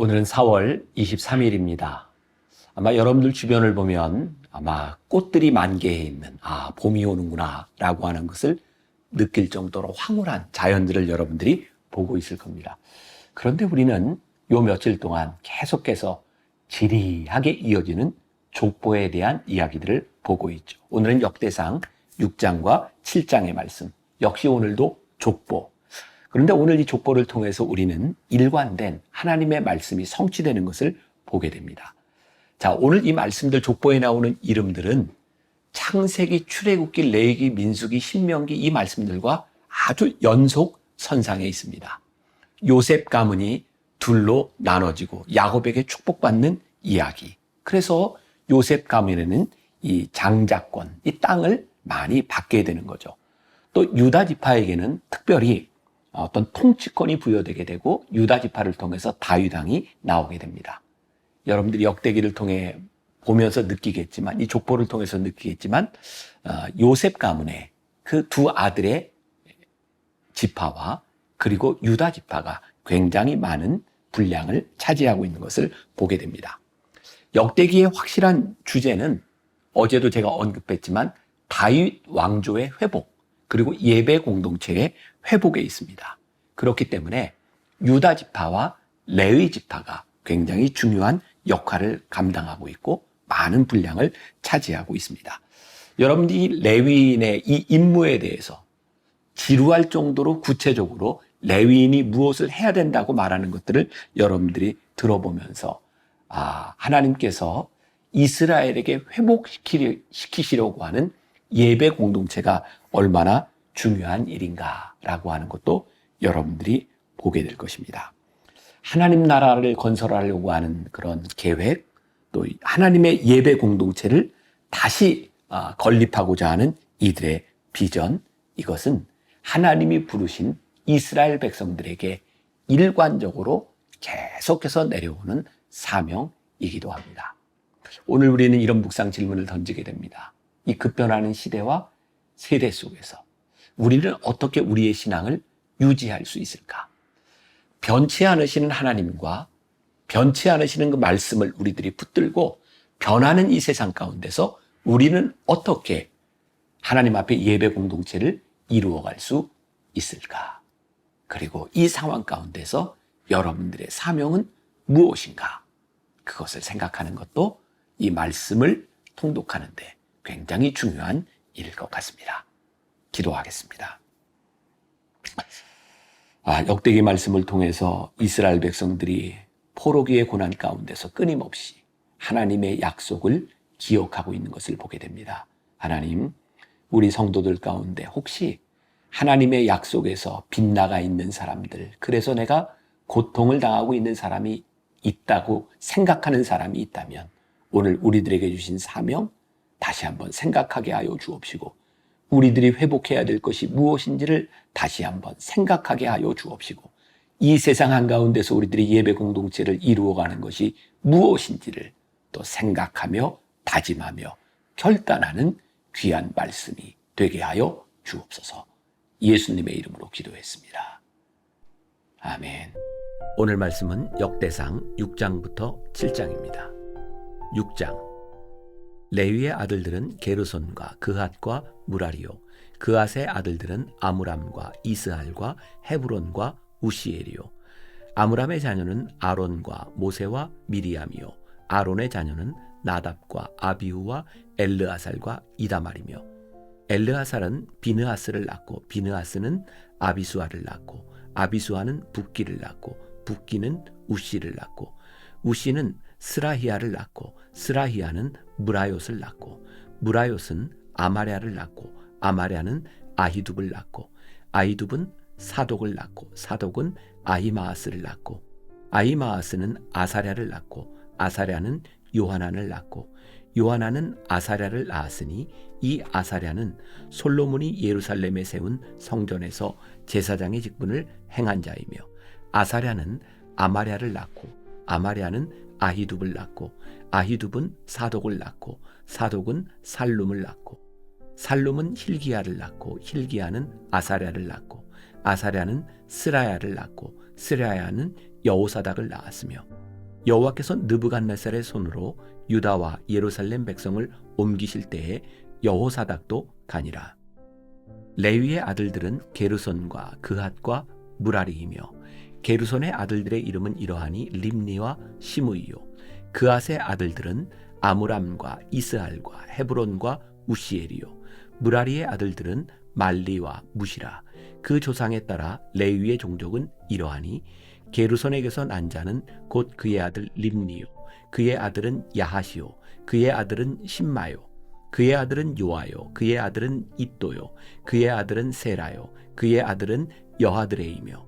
오늘은 4월 23일입니다. 아마 여러분들 주변을 보면 아마 꽃들이 만개해 있는, 봄이 오는구나 라고 하는 것을 느낄 정도로 황홀한 자연들을 여러분들이 보고 있을 겁니다. 그런데 우리는 요 며칠 동안 계속해서 지리하게 이어지는 족보에 대한 이야기들을 보고 있죠. 오늘은 역대상 6장과 7장의 말씀, 역시 오늘도 족보. 그런데 오늘 이 족보를 통해서 우리는 일관된 하나님의 말씀이 성취되는 것을 보게 됩니다. 자, 오늘 이 말씀들 족보에 나오는 이름들은 창세기, 출애굽기, 레위기, 민수기, 신명기 이 말씀들과 아주 연속 선상에 있습니다. 요셉 가문이 둘로 나눠지고 야곱에게 축복받는 이야기. 그래서 요셉 가문에는 이 장자권, 이 땅을 많이 받게 되는 거죠. 또 유다 지파에게는 특별히 어떤 통치권이 부여되게 되고 유다 지파를 통해서 다윗 왕이 나오게 됩니다. 여러분들이 역대기를 통해 보면서 느끼겠지만, 이 족보를 통해서 느끼겠지만, 요셉 가문의 그 두 아들의 지파와 그리고 유다 지파가 굉장히 많은 분량을 차지하고 있는 것을 보게 됩니다. 역대기의 확실한 주제는 어제도 제가 언급했지만 다윗 왕조의 회복, 그리고 예배 공동체의 회복에 있습니다. 그렇기 때문에 유다 지파와 레위 지파가 굉장히 중요한 역할을 감당하고 있고 많은 분량을 차지하고 있습니다. 여러분들이 레위인의 이 임무에 대해서 지루할 정도로 구체적으로 레위인이 무엇을 해야 된다고 말하는 것들을 여러분들이 들어보면서 하나님께서 이스라엘에게 회복시키시려고 하는 예배 공동체가 얼마나 중요한 일인가라고 하는 것도 여러분들이 보게 될 것입니다. 하나님 나라를 건설하려고 하는 그런 계획, 또 하나님의 예배 공동체를 다시 건립하고자 하는 이들의 비전, 이것은 하나님이 부르신 이스라엘 백성들에게 일관적으로 계속해서 내려오는 사명이기도 합니다. 오늘 우리는 이런 묵상 질문을 던지게 됩니다. 이 급변하는 시대와 세대 속에서 우리는 어떻게 우리의 신앙을 유지할 수 있을까? 변치 않으시는 하나님과 변치 않으시는 그 말씀을 우리들이 붙들고 변하는 이 세상 가운데서 우리는 어떻게 하나님 앞에 예배 공동체를 이루어갈 수 있을까? 그리고 이 상황 가운데서 여러분들의 사명은 무엇인가? 그것을 생각하는 것도 이 말씀을 통독하는데 굉장히 중요한 일일 것 같습니다. 기도하겠습니다. 역대기 말씀을 통해서 이스라엘 백성들이 포로기의 고난 가운데서 끊임없이 하나님의 약속을 기억하고 있는 것을 보게 됩니다. 하나님, 우리 성도들 가운데 혹시 하나님의 약속에서 빗나가 있는 사람들, 그래서 내가 고통을 당하고 있는 사람이 있다고 생각하는 사람이 있다면 오늘 우리들에게 주신 사명 다시 한번 생각하게 하여 주옵시고, 우리들이 회복해야 될 것이 무엇인지를 다시 한번 생각하게 하여 주옵시고, 이 세상 한가운데서 우리들이 예배 공동체를 이루어가는 것이 무엇인지를 또 생각하며 다짐하며 결단하는 귀한 말씀이 되게 하여 주옵소서. 예수님의 이름으로 기도했습니다. 아멘. 오늘 말씀은 역대상 6장부터 7장입니다. 6장. 레위의 아들들은 게르손과 그핫과 무라리요, 그핫의 아들들은 아므람과 이스할과 헤브론과 우시엘이요. 아므람의 자녀는 아론과 모세와 미리암이요, 아론의 자녀는 나답과 아비후와 엘르아살과 이다말이며, 엘르아살은 비느하스를 낳고 비느하스는 아비수아를 낳고 아비수아는 붓기를 낳고 붓기는 우시를 낳고 우시는 스라히아를 낳고 스라히아는 무라요스를 낳고 무라요스는 아마랴를 낳고 아마랴는 아히둡을 낳고 아히둡은 사독을 낳고 사독은 아히마아스를 낳고 아히마아스는 아사랴를 낳고 아사랴는 요하난을 낳고 요하난은 아사랴를 낳았으니 이 아사랴는 솔로몬이 예루살렘에 세운 성전에서 제사장의 직분을 행한 자이며 아사랴는 아마랴를 낳고 아마랴는 아히둡을 낳고 아히둡은 사독을 낳고 사독은 살룸을 낳고 살룸은 힐기야를 낳고 힐기야는 아사랴를 낳고 아사랴는 스라야를 낳고 스라야는 여호사닥을 낳았으며 여호와께서 느부갓네살의 손으로 유다와 예루살렘 백성을 옮기실 때에 여호사닥도 가니라. 레위의 아들들은 게르손과 그핫과 무라리이며 게르손의 아들들의 이름은 이러하니 림니와 시므이요. 그핫의 아들들은 아므람과 이스할과 헤브론과 우시엘이요. 무라리의 아들들은 말리와 무시라. 그 조상에 따라 레위의 종족은 이러하니 게르손에게서 난 자는 곧 그의 아들 림니요. 그의 아들은 야하시요. 그의 아들은 심마요. 그의 아들은 요아요. 그의 아들은 잇도요. 그의 아들은 세라요. 그의 아들은 여하드레이며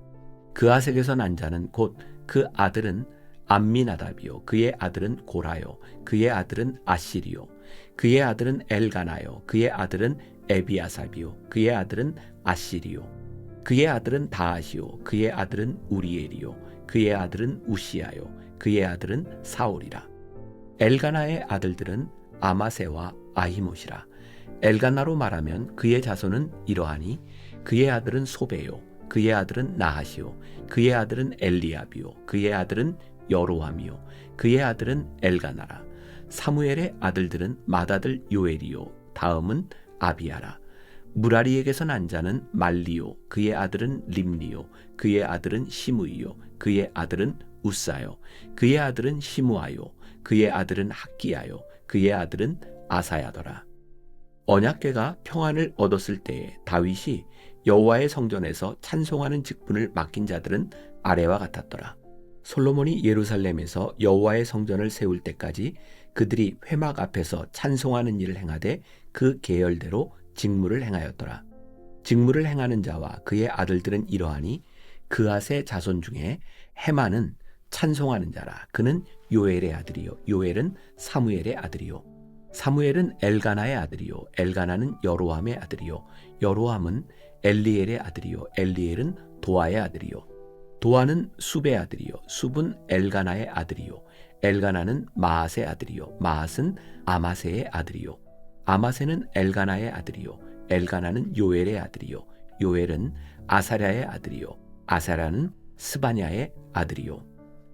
그아색에서 난 자는 곧 그 아들은 암미나답이요. 그의 아들은 고라요. 그의 아들은 아시리요. 그의 아들은 엘가나요. 그의 아들은 에비아삽이요. 그의 아들은 아시리요. 그의 아들은 다하시요. 그의 아들은 우리엘이요. 그의 아들은 우시아요. 그의 아들은 사울이라. 엘가나의 아들들은 아마세와 아히못이라. 엘가나로 말하면 그의 자손은 이러하니 그의 아들은 소베요. 그의 아들은 나하시요. 그의 아들은 엘리압이요. 그의 아들은 여로함이요. 그의 아들은 엘가나라. 사무엘의 아들들은 맏아들 요엘이요. 다음은 아비야라. 무라리에게서 난 자는 말리요. 그의 아들은 림니요. 그의 아들은 시므이요. 그의 아들은 우사요. 그의 아들은 시므아요. 그의 아들은 학기야요. 그의 아들은 아사야더라. 언약궤가 평안을 얻었을 때에 다윗이 여호와의 성전에서 찬송하는 직분을 맡긴 자들은 아래와 같았더라. 솔로몬이 예루살렘에서 여호와의 성전을 세울 때까지 그들이 회막 앞에서 찬송하는 일을 행하되 그 계열대로 직무를 행하였더라. 직무를 행하는 자와 그의 아들들은 이러하니 그앗의 자손 중에 헤만은 찬송하는 자라. 그는 요엘의 아들이요. 요엘은 사무엘의 아들이요. 사무엘은 엘가나의 아들이요. 엘가나는 여로함의 아들이요. 여로함은 엘리엘의 아들이요. 엘리엘은 도아의 아들이요. 도아는 숲의 아들이요. 숲은 엘가나의 아들이요. 엘가나는 마앗의 아들이요. 마앗은 아마세의 아들이요. 아마세는 엘가나의 아들이요. 엘가나는 요엘의 아들이요. 요엘은 아사랴의 아들이요. 아사랴는 스바냐의 아들이요.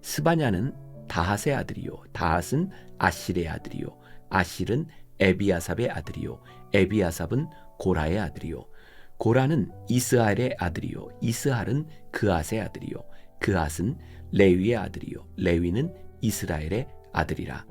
스바냐는 다핫의 아들이요. 다핫은 아실의 아들이요. 아실은 에비아삽의 아들이요. 에비아삽은 고라의 아들이요. 고라는 이스할의 아들이요. 이스할은 그앗의 아들이요. 그앗은 레위의 아들이요. 레위는 이스라엘의 아들이라.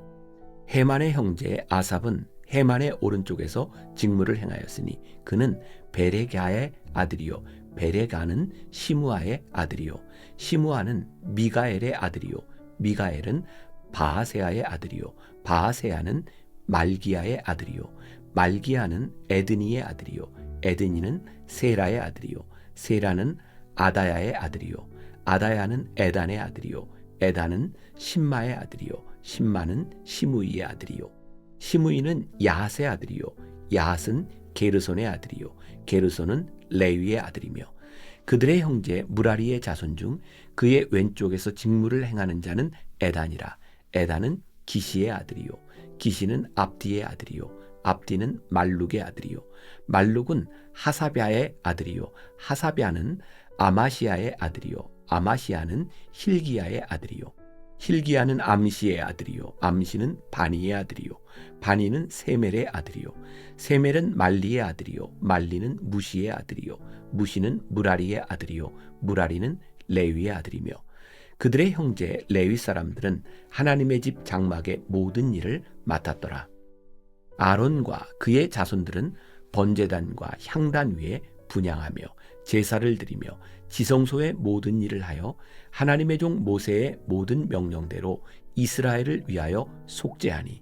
헤만의 형제 아삽은 헤만의 오른쪽에서 직무를 행하였으니 그는 베레가의 아들이요. 베레가는 시므아의 아들이요. 시므아는 미가엘의 아들이요. 미가엘은 바하세아의 아들이요. 바하세아는 말기야의 아들이요. 말기야는 에드니의 아들이요. 에드니는 세라의 아들이요. 세라는 아다야의 아들이요. 아다야는 에단의 아들이요. 에단은 심마의 아들이요. 심마는 시므이의 아들이요. 시므이는 야핫의 아들이요. 야핫은 게르손의 아들이요. 게르손은 레위의 아들이며 그들의 형제 무라리의 자손 중 그의 왼쪽에서 직무를 행하는 자는 에단이라. 에단은 기시의 아들이요. 기시는 압디의 아들이요. 압디는 말룩의 아들이요. 말룩은 하사랴의 아들이요. 하사랴는 아마시아의 아들이요. 아마시아는 힐기야의 아들이요. 힐기야는 암시의 아들이요. 암시는 바니의 아들이요. 바니는 세멜의 아들이요. 세멜은 말리의 아들이요. 말리는 무시의 아들이요. 무시는 무라리의 아들이요. 무라리는 레위의 아들이며 그들의 형제 레위 사람들은 하나님의 집 장막의 모든 일을 맡았더라. 아론과 그의 자손들은 번제단과 향단 위에 분향하며 제사를 드리며 지성소의 모든 일을 하여 하나님의 종 모세의 모든 명령대로 이스라엘을 위하여 속죄하니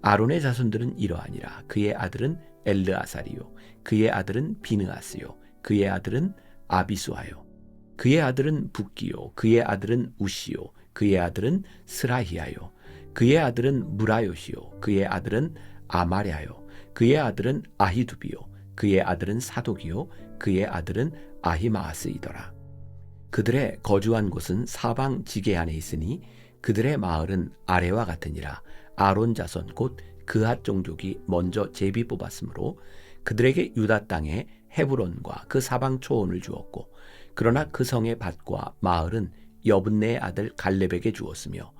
아론의 자손들은 이러하니라. 그의 아들은 엘르아살이요. 그의 아들은 비느하스요. 그의 아들은 아비수아요. 그의 아들은 붓기요. 그의 아들은 우시요. 그의 아들은 스라히아요. 그의 아들은 무라요시요. 그의 아들은 아마랴요. 그의 아들은 아히두비요. 그의 아들은 사독이요. 그의 아들은 아히마아스이더라. 그들의 거주한 곳은 사방 지게 안에 있으니 그들의 마을은 아래와 같으니라. 아론 자손 곧 그핫 종족이 먼저 제비 뽑았으므로 그들에게 유다 땅에 헤브론과 그 사방 초원을 주었고 그러나 그 성의 밭과 마을은 여분네의 아들 갈렙에게 주었으며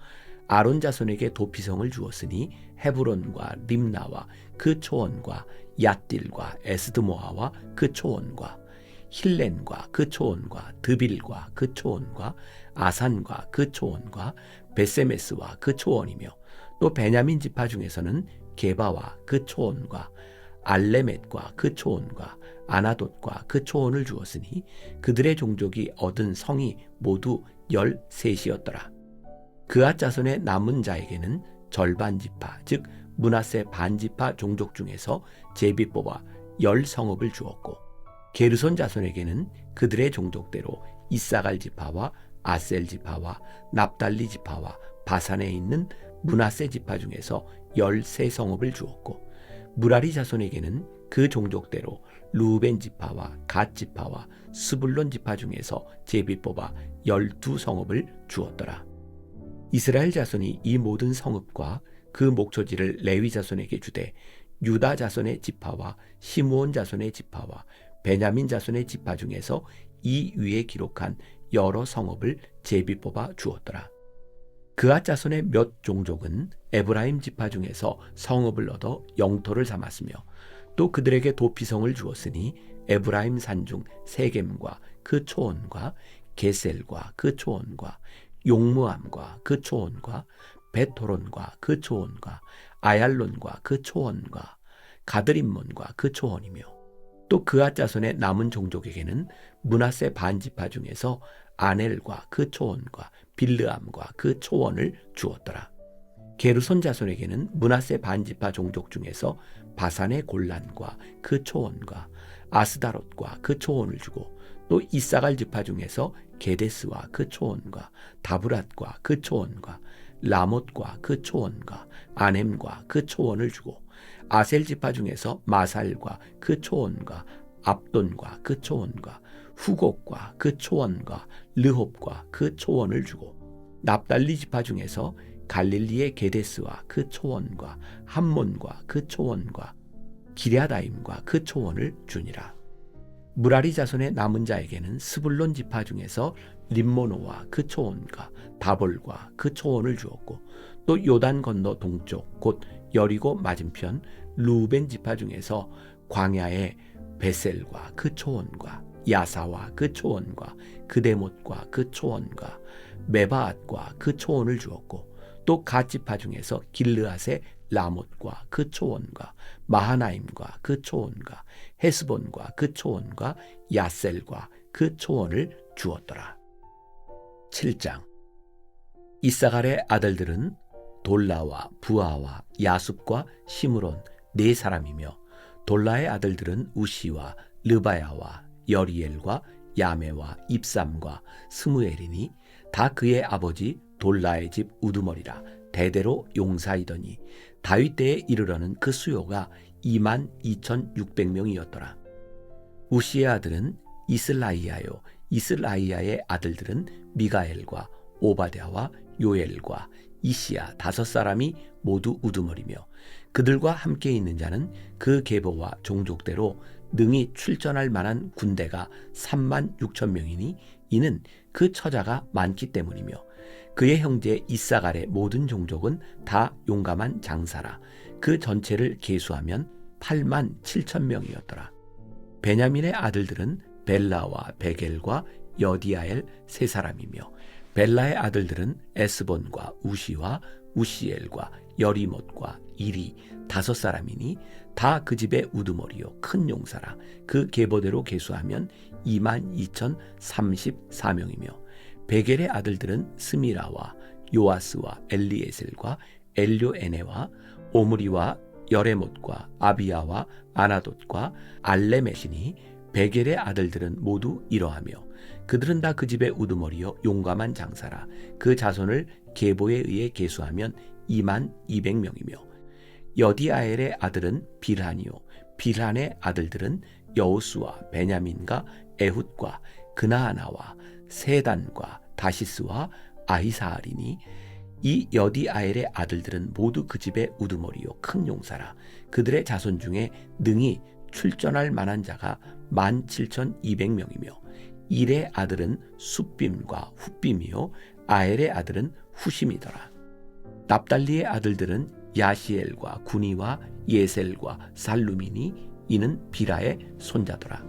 아론 자손에게 도피성을 주었으니 헤브론과 림나와 그 초원과 얏딜과 에스드모아와 그 초원과 힐렌과 그 초원과 드빌과 그 초원과 아산과 그 초원과 베세메스와 그 초원이며 또 베냐민 지파 중에서는 게바와 그 초원과 알레멧과 그 초원과 아나돗과 그 초원을 주었으니 그들의 종족이 얻은 성이 모두 13이었더라. 그앗 자손의 남은 자에게는 절반 지파 즉 므낫세 반지파 종족 중에서 제비 뽑아 10성읍을 주었고 게르손 자손에게는 그들의 종족대로 이사갈 지파와 아셀 지파와 납달리 지파와 바산에 있는 므낫세 지파 중에서 13성읍을 주었고 무라리 자손에게는 그 종족대로 루벤 지파와 갓 지파와 스불론 지파 중에서 제비 뽑아 12성읍을 주었더라. 이스라엘 자손이 이 모든 성읍과 그 목초지를 레위 자손에게 주되 유다 자손의 지파와 시므온 자손의 지파와 베냐민 자손의 지파 중에서 이 위에 기록한 여러 성읍을 제비 뽑아 주었더라. 그앗 자손의 몇 종족은 에브라임 지파 중에서 성읍을 얻어 영토를 삼았으며 또 그들에게 도피성을 주었으니 에브라임 산중 세겜과 그 초원과 게셀과 그 초원과 용무암과 그 초원과 베토론과 그 초원과 아얄론과 그 초원과 가드림몬과 그 초원이며 또 그앗 자손의 남은 종족에게는 므낫세 반지파 중에서 아넬과 그 초원과 빌르암과 그 초원을 주었더라. 게르손 자손에게는 므낫세 반지파 종족 중에서 바산의 골란과 그 초원과 아스다롯과 그 초원을 주고 또 이사갈 지파 중에서 게데스와 그 초원과 다브랏과 그 초원과 라못과 그 초원과 아넴과 그 초원을 주고 아셀 지파 중에서 마살과 그 초원과 압돈과 그 초원과 후곡과 그 초원과 르홉과 그 초원을 주고 납달리 지파 중에서 갈릴리의 게데스와 그 초원과 함몬과 그 초원과 기랴다임과 그 초원을 주니라. 무라리 자손의 남은 자에게는 스불론 지파 중에서 림모노와 그 초원과 다볼과 그 초원을 주었고 또 요단 건너 동쪽 곧 여리고 맞은편 루벤 지파 중에서 광야의 베셀과 그 초원과 야사와 그 초원과 그데못과 그 초원과 메바앗과 그 초원을 주었고 또 갓 지파 중에서 길르앗의 라못과 그 초원과 마하나임과 그 초원과 헤스본과 그 초원과 야셀과 그 초원을 주었더라. 7장. 이사갈의 아들들은 돌라와 부하와 야숲과 시므론 4사람이며 돌라의 아들들은 우시와 르바야와 여리엘과 야메와 입삼과 스무엘이니 다 그의 아버지 돌라의 집 우두머리라 대대로 용사이더니 다윗 때에 이르러는 그 수요가 22,600명이었더라. 우시의 아들은 이슬라이야요 이슬라이야의 아들들은 미가엘과 오바댜와 요엘과 이시야 5사람이 모두 우두머리며 그들과 함께 있는 자는 그 계보와 종족대로 능히 출전할 만한 군대가 36,000명이니 이는 그 처자가 많기 때문이며 그의 형제 이사갈의 모든 종족은 다 용감한 장사라 그 전체를 계수하면 87,000명이었더라. 베냐민의 아들들은 벨라와 베겔과 여디아엘 3사람이며 벨라의 아들들은 에스본과 우시와 우시엘과 여리못과 이리 5사람이니 다 그 집의 우두머리요 큰 용사라 그 계보대로 계수하면 22,034명이며 베겔의 아들들은 스미라와 요아스와 엘리에셀과 엘료에네와 오므리와 여레못과 아비야와 아나돗과 알레메시니 베겔의 아들들은 모두 이러하며 그들은 다 그 집의 우두머리요 용감한 장사라 그 자손을 계보에 의해 계수하면 22,000명이며 여디아엘의 아들은 빌한이요 빌한의 아들들은 여우스와 베냐민과 에훗과 그나하나와 세단과 다시스와 아히사알이니 이 여디아엘의 아들들은 모두 그 집의 우두머리요 큰 용사라 그들의 자손 중에 능히 출전할 만한 자가 17,200명이며 일의 아들은 숫빔과 훗빔이요 아엘의 아들은 후심이더라. 납달리의 아들들은 야시엘과 구니와 예셀과 살루미니, 이는 비라의 손자더라.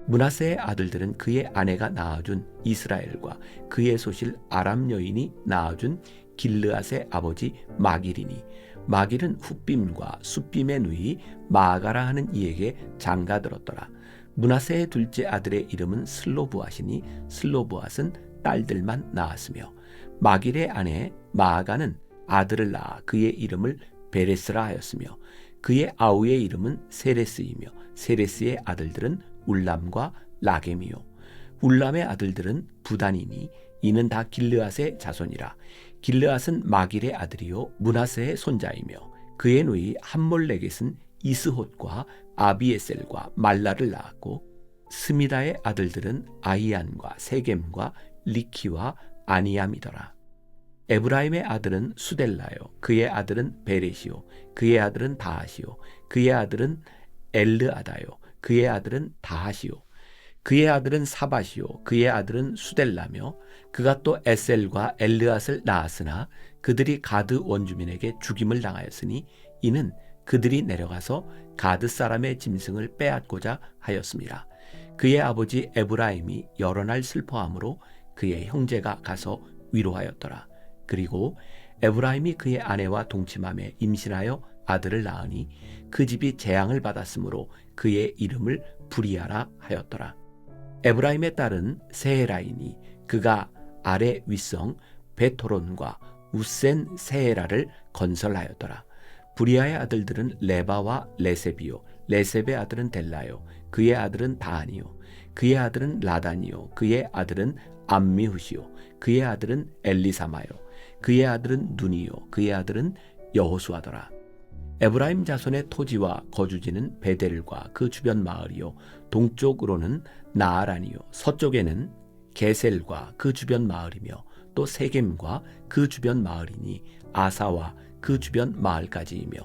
므낫세의 아들들은 그의 아내가 낳아준 이스라엘과 그의 소실 아람 여인이 낳아준 길르앗의 아버지 마길이니, 마길은 훗빔과 숫빔의 누이 마아가라 하는 이에게 장가들었더라. 므낫세의 둘째 아들의 이름은 슬로브앗이니, 슬로브앗은 딸들만 낳았으며, 마길의 아내 마아가는 아들을 낳아 그의 이름을 베레스라 하였으며, 그의 아우의 이름은 세레스이며, 세레스의 아들들은 울람과 라겜이요. 울람의 아들들은 부단이니, 이는 다 길르앗의 자손이라. 길르앗은 마길의 아들이요 므낫세의 손자이며, 그의 누이 함몰레겟은 이스톳과 아비에셀과 말라를 낳았고, 스미다의 아들들은 아이안과 세겜과 리키와 아니암이더라. 에브라임의 아들은 수델라요, 그의 아들은 베렛이요, 그의 아들은 다하시요, 그의 아들은 엘르아다요, 그의 아들은 다하시요, 그의 아들은 사바시요, 그의 아들은 수델라며, 그가 또 에셀과 엘르앗을 낳았으나 그들이 가드 원주민에게 죽임을 당하였으니, 이는 그들이 내려가서 가드 사람의 짐승을 빼앗고자 하였습니다. 그의 아버지 에브라임이 여러 날 슬퍼함으로 그의 형제가 가서 위로하였더라. 그리고 에브라임이 그의 아내와 동침함에 임신하여 아들을 낳으니 그 집이 재앙을 받았으므로 그의 이름을 부리아라 하였더라. 에브라임의 딸은 세헤라이니, 그가 아래 윗성 베토론과 우센 세헤라를 건설하였더라. 부리아의 아들들은 레바와 레셉이요, 레셉의 아들은 델라요, 그의 아들은 다하니요, 그의 아들은 라단이요, 그의 아들은 암미후시요, 그의 아들은 엘리사마요, 그의 아들은 눈이요, 그의 아들은 여호수아더라. 에브라임 자손의 토지와 거주지는 베델과 그 주변 마을이요, 동쪽으로는 나아란이요, 서쪽에는 게셀과 그 주변 마을이며, 또 세겜과 그 주변 마을이니 아사와 그 주변 마을까지이며,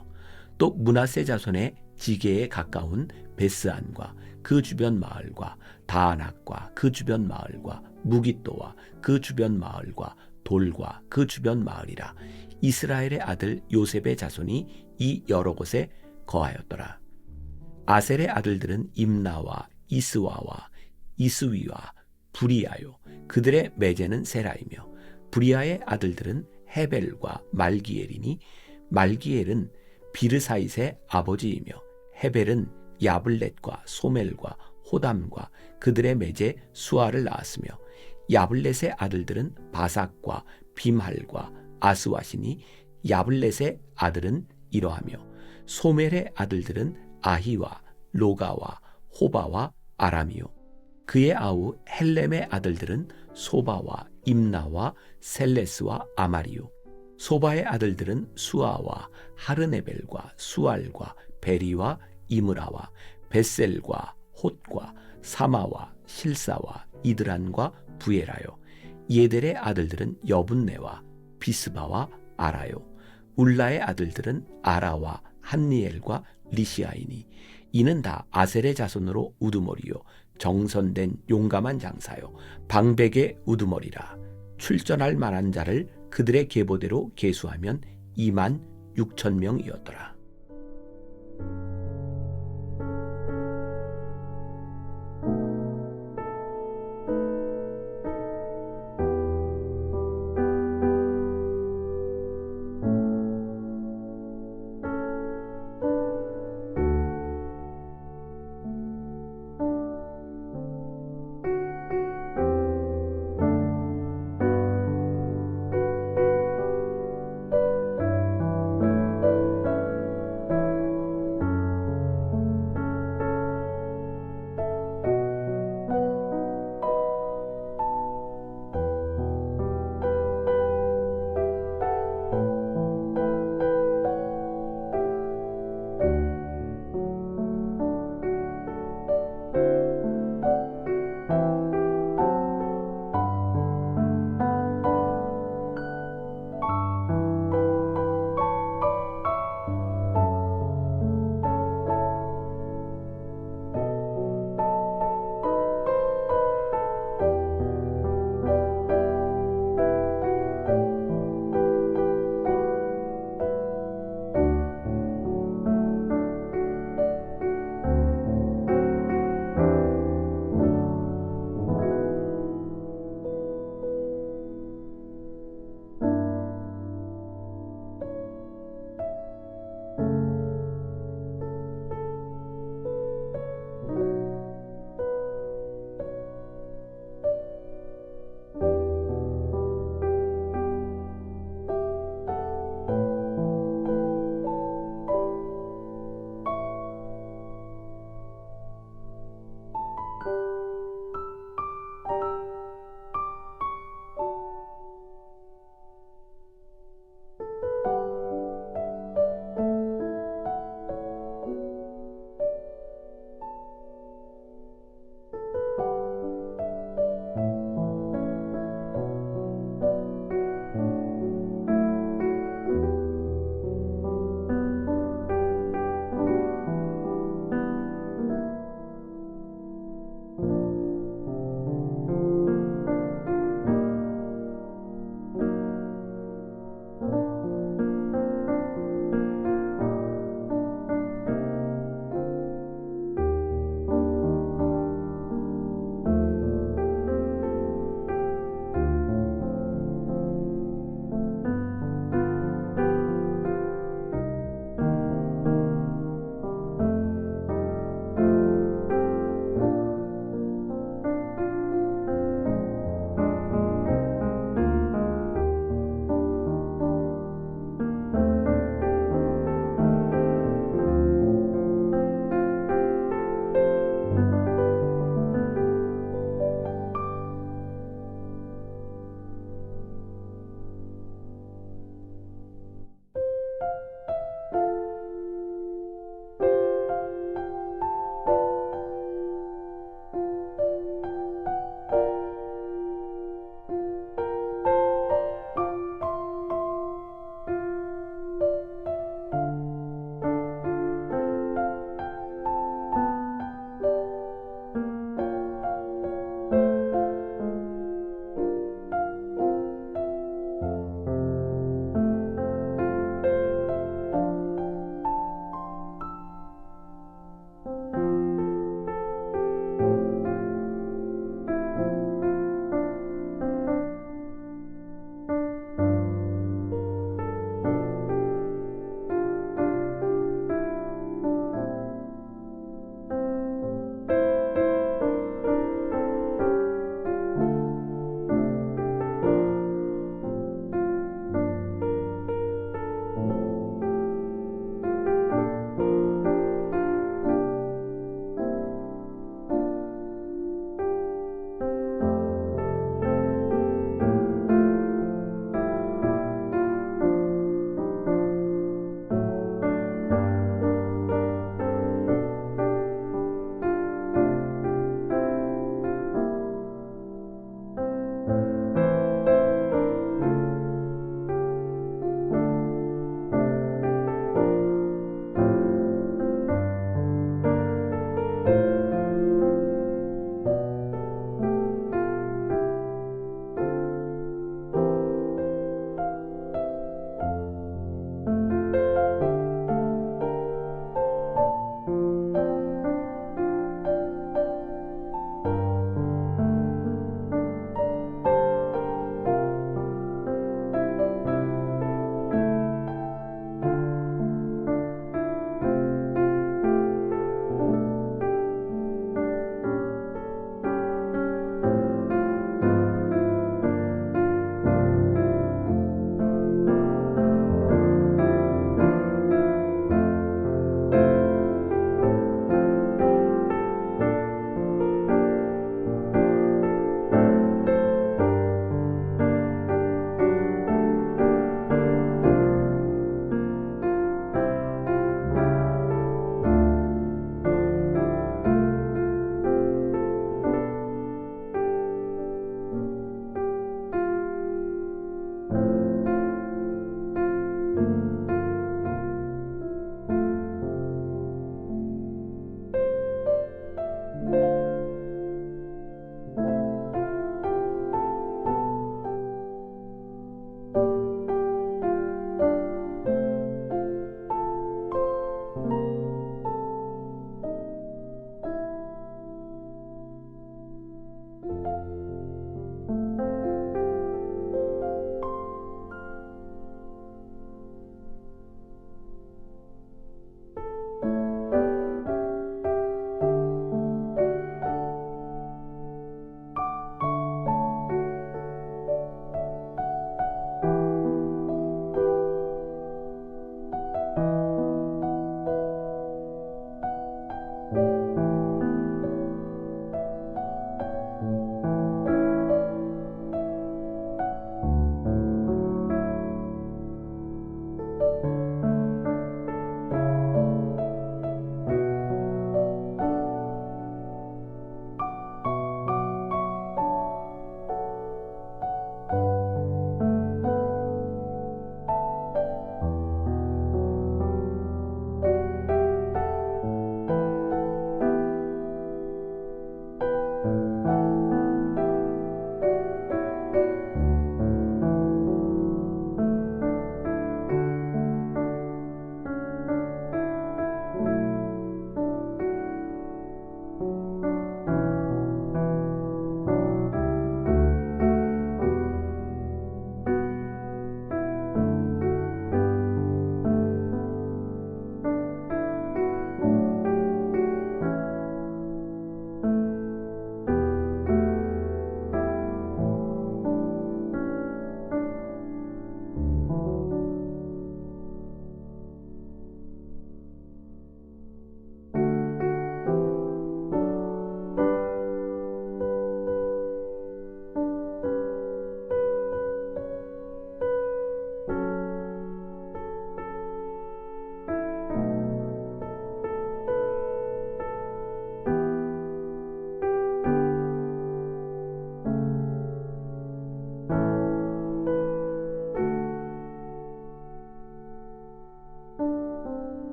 또 므낫세 자손의 지게에 가까운 베스안과 그 주변 마을과 다아낙과 그 주변 마을과 무깃도와 그 주변 마을과 돌과 그 주변 마을이라. 이스라엘의 아들 요셉의 자손이 이 여러 곳에 거하였더라. 아셀의 아들들은 임나와 이스와와 이스위와 부리아요, 그들의 매제는 세라이며, 부리아의 아들들은 헤벨과 말기엘이니, 말기엘은 비르사잇의 아버지이며, 헤벨은 야블렛과 소멜과 호담과 그들의 매제 수아를 낳았으며, 야블렛의 아들들은 바삭과 빔할과 아스와시니, 야블렛의 아들은 이러하며, 소멜의 아들들은 아히와 로가와 호바와 아람이요, 그의 아우 헬렘의 아들들은 소바와 임나와 셀레스와 아마리요, 소바의 아들들은 수아와 하르네벨과 수알과 베리와 이므라와 벳셀과 톳과 사마와 실사와 이드란과 부에라요, 예델의 아들들은 여분네와 비스바와 아라요, 울라의 아들들은 아라와 한니엘과 리시아이니, 이는 다 아셀의 자손으로 우두머리요, 정선된 용감한 장사요, 방백의 우두머리라. 출전할 만한 자를 그들의 계보대로 계수하면 26,000명이었더라.